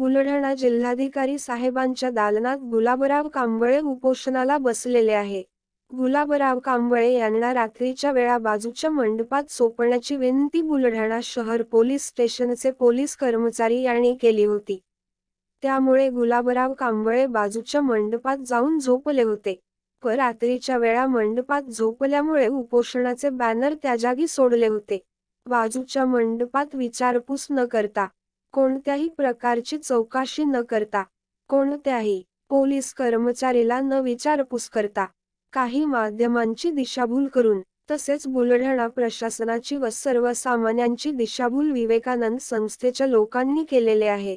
बुलढाणा जिल्हाधिकारी साहेबांच्या दालनात गुलाबराव कांबळे उपोषणाला बसलेले आहे. गुलाबराव कांबळे यांना रात्रीच्या वेळा बाजूच्या मंडपात झोपण्याची विनंती बुलढाणा शहर पोलीस स्टेशनचे पोलीस कर्मचारी यांनी केली होती. त्यामुळे गुलाबराव कांबळे बाजूच्या मंडपात जाऊन झोपले होते. रात्रीच्या वेळा मंडपात झोपल्यामुळे उपोषणाचे बॅनर त्याजागी सोडले होते. बाजूच्या मंडपात विचारपूस न करता, कोणत्याही प्रकारची चौकशी न करता, कोणत्याही पोलीस कर्मचारीला न विचारपूस करता, काही माध्यमांची दिशाभूल करून, तसेच बुलढाणा प्रशासनाची व सर्वसामान्यांची दिशाभूल विवेकानंद संस्थेच्या लोकांनी केलेले आहे.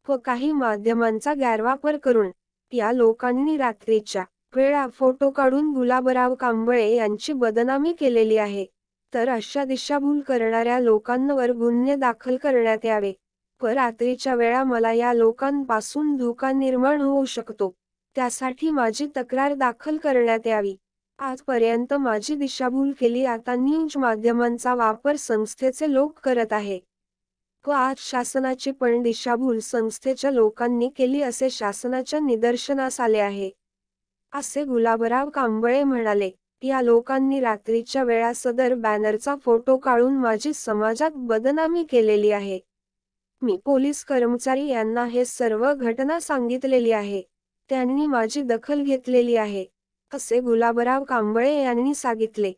व काही माध्यमांचा गैरवापर करून या लोकांनी रात्रीच्या वेळा फोटो काढून गुलाबराव कांबळे यांची बदनामी केलेली आहे. तर अशा दिशाभूल करणाऱ्या लोकांवर गुन्हे दाखल करण्यात यावे. रात्रीच्या वेळा मला या लोकांपासून धोका निर्माण होऊ शकतो, त्यासाठी माझी तक्रार दाखल करण्यात यावी. आजपर्यंत माझी दिशाभूल केली, आता न्यूज माध्यमांचा वापर संस्थेचे लोक करत आहे. आज शासनाची पण दिशाभूल संस्थेच्या लोकांनी केली असे शासनाच्या निदर्शनास आले आहे, असे गुलाबराव कांबळे म्हणाले. या लोकांनी रात्रीच्या वेळा सदर बॅनरचा फोटो काढून माझी समाजात बदनामी केलेली आहे. मी पोलीस कर्मचारी यांना हे सर्व घटना सांगितलेली आहे. त्यांनी माझी दखल घेतलेली आहे, असे गुलाबराव कांबळे यांनी सांगितले.